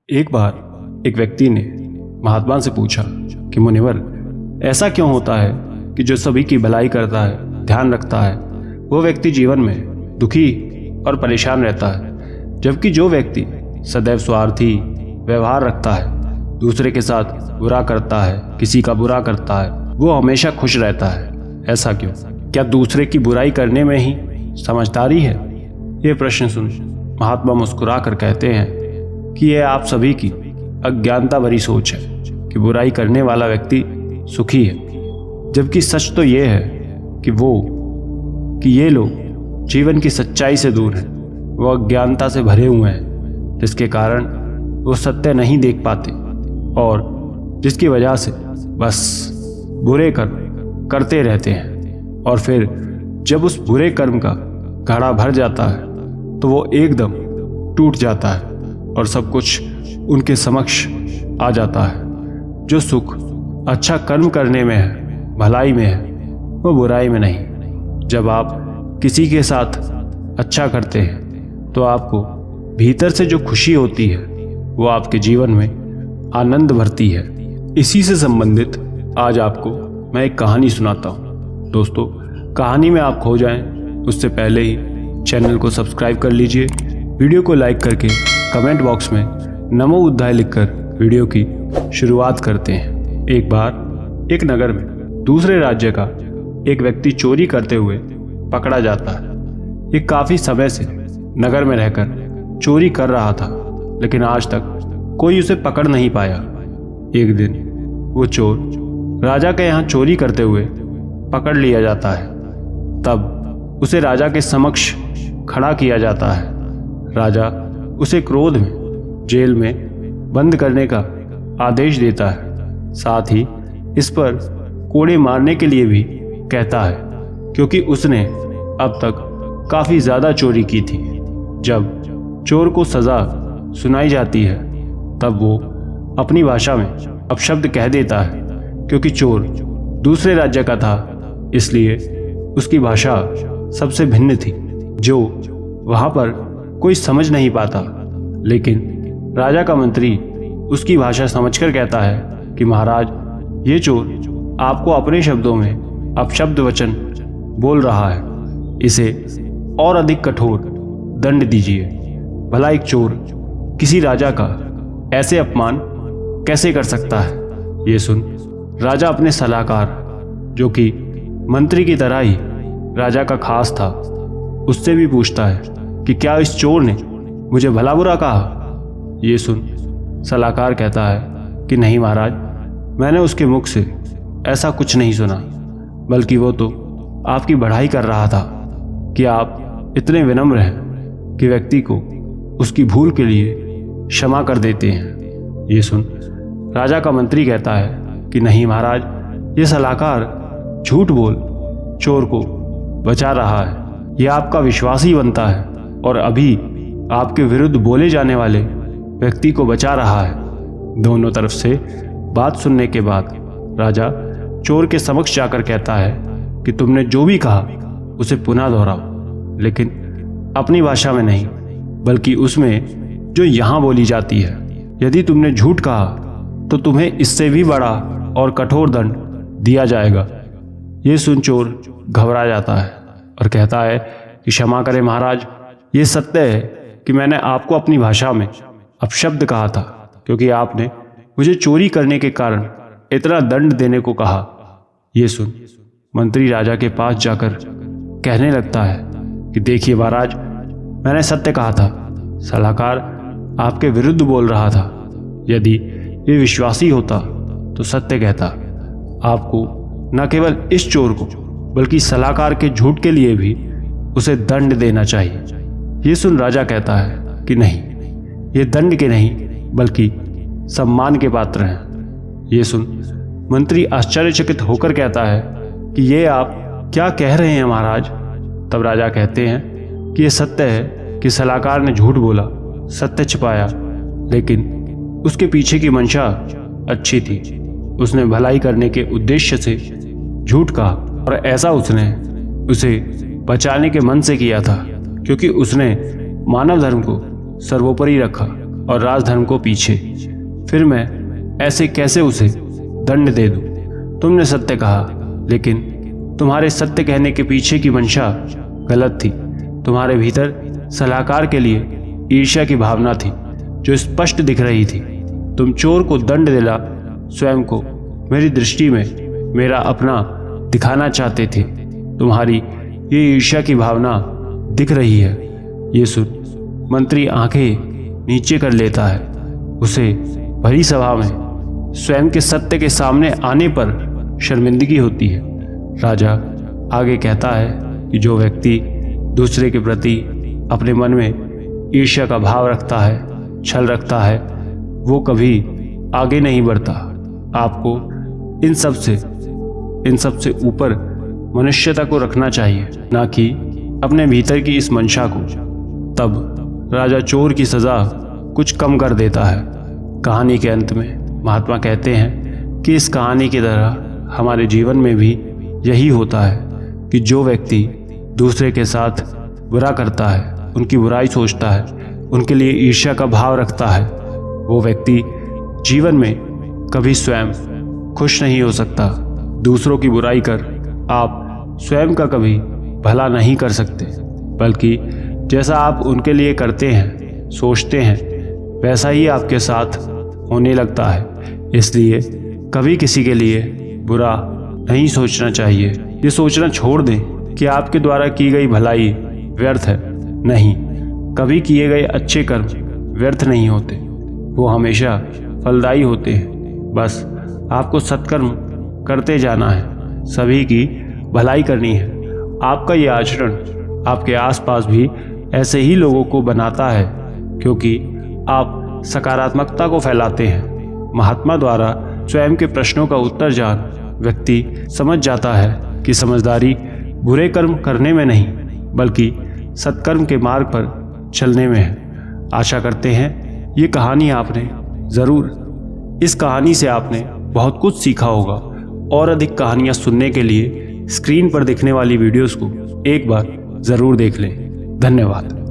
एक बार एक व्यक्ति ने महात्मा से पूछा कि मुनिवर, ऐसा क्यों होता है कि जो सभी की भलाई करता है, ध्यान रखता है, वो व्यक्ति जीवन में दुखी और परेशान रहता है, जबकि जो व्यक्ति सदैव स्वार्थी व्यवहार रखता है, दूसरे के साथ बुरा करता है, किसी का बुरा करता है, वो हमेशा खुश रहता है। ऐसा क्यों? क्या दूसरे की बुराई करने में ही समझदारी है? ये प्रश्न सुन महात्मा मुस्कुरा कर कहते हैं कि यह आप सभी की अज्ञानता भरी सोच है कि बुराई करने वाला व्यक्ति सुखी है, जबकि सच तो ये है कि ये लोग जीवन की सच्चाई से दूर हैं। वो अज्ञानता से भरे हुए हैं, जिसके कारण वो सत्य नहीं देख पाते और जिसकी वजह से बस बुरे कर्म करते रहते हैं। और फिर जब उस बुरे कर्म का घड़ा भर जाता है तो वो एकदम टूट जाता है और सब कुछ उनके समक्ष आ जाता है। जो सुख अच्छा कर्म करने में है, भलाई में है, वो बुराई में नहीं। जब आप किसी के साथ अच्छा करते हैं तो आपको भीतर से जो खुशी होती है वो आपके जीवन में आनंद भरती है। इसी से संबंधित आज आपको मैं एक कहानी सुनाता हूँ। दोस्तों, कहानी में आप खो जाएं उससे पहले ही चैनल को सब्सक्राइब कर लीजिए, वीडियो को लाइक करके कमेंट बॉक्स में नमो बुद्धाय लिखकर वीडियो की शुरुआत करते हैं। एक बार एक नगर में दूसरे राज्य का एक व्यक्ति चोरी करते हुए पकड़ा जाता है। ये काफी समय से नगर में रहकर चोरी कर रहा था, लेकिन आज तक कोई उसे पकड़ नहीं पाया। एक दिन वो चोर राजा के यहाँ चोरी करते हुए पकड़ लिया जाता है। तब उसे राजा के समक्ष खड़ा किया जाता है। राजा उसे क्रोध में जेल में बंद करने का आदेश देता है, साथ ही इस पर कोड़े मारने के लिए भी कहता है, क्योंकि उसने अब तक काफी ज्यादा चोरी की थी। जब चोर को सजा सुनाई जाती है तब वो अपनी भाषा में अपशब्द कह देता है। क्योंकि चोर दूसरे राज्य का था, इसलिए उसकी भाषा सबसे भिन्न थी, जो वहां पर कोई समझ नहीं पाता। लेकिन राजा का मंत्री उसकी भाषा समझकर कहता है कि महाराज, ये चोर आपको अपने शब्दों में अपशब्द वचन बोल रहा है, इसे और अधिक कठोर दंड दीजिए। भला एक चोर किसी राजा का ऐसे अपमान कैसे कर सकता है? ये सुन राजा अपने सलाहकार, जो कि मंत्री की तरह ही राजा का खास था, उससे भी पूछता है कि क्या इस चोर ने मुझे भला बुरा कहा? ये सुन सलाहकार कहता है कि नहीं महाराज, मैंने उसके मुख से ऐसा कुछ नहीं सुना, बल्कि वो तो आपकी बढ़ाई कर रहा था कि आप इतने विनम्र हैं कि व्यक्ति को उसकी भूल के लिए क्षमा कर देते हैं। ये सुन राजा का मंत्री कहता है कि नहीं महाराज, ये सलाहकार झूठ बोल चोर को बचा रहा है। यह आपका विश्वास ही बनता है और अभी आपके विरुद्ध बोले जाने वाले व्यक्ति को बचा रहा है। दोनों तरफ से बात सुनने के बाद राजा चोर के समक्ष जाकर कहता है कि तुमने जो भी कहा उसे पुनः दोहराओ, लेकिन अपनी भाषा में नहीं, बल्कि उसमें जो यहाँ बोली जाती है। यदि तुमने झूठ कहा तो तुम्हें इससे भी बड़ा और कठोर दंड दिया जाएगा। ये सुन चोर घबरा जाता है और कहता है कि क्षमा करें महाराज, ये सत्य है कि मैंने आपको अपनी भाषा में अपशब्द कहा था, क्योंकि आपने मुझे चोरी करने के कारण इतना दंड देने को कहा। ये सुन मंत्री राजा के पास जाकर कहने लगता है कि देखिए महाराज, मैंने सत्य कहा था, सलाहकार आपके विरुद्ध बोल रहा था। यदि ये विश्वासी होता तो सत्य कहता। आपको न केवल इस चोर को बल्कि सलाहकार के झूठ के लिए भी उसे दंड देना चाहिए। ये सुन राजा कहता है कि नहीं, ये दंड के नहीं बल्कि सम्मान के पात्र हैं। ये सुन मंत्री आश्चर्यचकित होकर कहता है कि ये आप क्या कह रहे हैं महाराज? तब राजा कहते हैं कि ये सत्य है कि सलाहकार ने झूठ बोला, सत्य छिपाया, लेकिन उसके पीछे की मंशा अच्छी थी। उसने भलाई करने के उद्देश्य से झूठ कहा और ऐसा उसने उसे बचाने के मन से किया था, क्योंकि उसने मानव धर्म को सर्वोपरि रखा। और राजधर्म को पीछे। फिर मैं ऐसे कैसे उसे दंड दे दूं? तुमने सत्य कहा, लेकिन तुम्हारे सत्य कहने के पीछे की मंशा गलत थी। तुम्हारे भीतर सलाहकार के लिए ईर्ष्या की भावना थी जो स्पष्ट दिख रही थी। तुम चोर को दंड दिला स्वयं को मेरी दृष्टि में मेरा अपना दिखाना चाहते थे। तुम्हारी ये ईर्ष्या की भावना दिख रही है। ये सुन मंत्री आंखें नीचे कर लेता है। उसे भरी सभा में स्वयं के सत्य के सामने आने पर शर्मिंदगी होती है। राजा आगे कहता है कि जो व्यक्ति दूसरे के प्रति अपने मन में ईर्ष्या का भाव रखता है, छल रखता है, वो कभी आगे नहीं बढ़ता। आपको इन सब से ऊपर मनुष्यता को रखना चाहिए, ना कि अपने भीतर की इस मंशा को। तब राजा चोर की सजा कुछ कम कर देता है। कहानी के अंत में महात्मा कहते हैं कि इस कहानी की तरह हमारे जीवन में भी यही होता है कि जो व्यक्ति दूसरे के साथ बुरा करता है, उनकी बुराई सोचता है, उनके लिए ईर्ष्या का भाव रखता है, वो व्यक्ति जीवन में कभी स्वयं खुश नहीं हो सकता। दूसरों की बुराई कर आप स्वयं का कभी भला नहीं कर सकते, बल्कि जैसा आप उनके लिए करते हैं, सोचते हैं, वैसा ही आपके साथ होने लगता है। इसलिए कभी किसी के लिए बुरा नहीं सोचना चाहिए। ये सोचना छोड़ दें कि आपके द्वारा की गई भलाई व्यर्थ है। नहीं, कभी किए गए अच्छे कर्म व्यर्थ नहीं होते, वो हमेशा फलदायी होते हैं। बस आपको सत्कर्म करते जाना है, सभी की भलाई करनी है। आपका ये आचरण आपके आसपास भी ऐसे ही लोगों को बनाता है, क्योंकि आप सकारात्मकता को फैलाते हैं। महात्मा द्वारा स्वयं के प्रश्नों का उत्तर जान व्यक्ति समझ जाता है कि समझदारी बुरे कर्म करने में नहीं, बल्कि सत्कर्म के मार्ग पर चलने में है। आशा करते हैं ये कहानी इस कहानी से आपने बहुत कुछ सीखा होगा। और अधिक कहानियाँ सुनने के लिए स्क्रीन पर दिखने वाली वीडियोस को एक बार ज़रूर देख लें। धन्यवाद।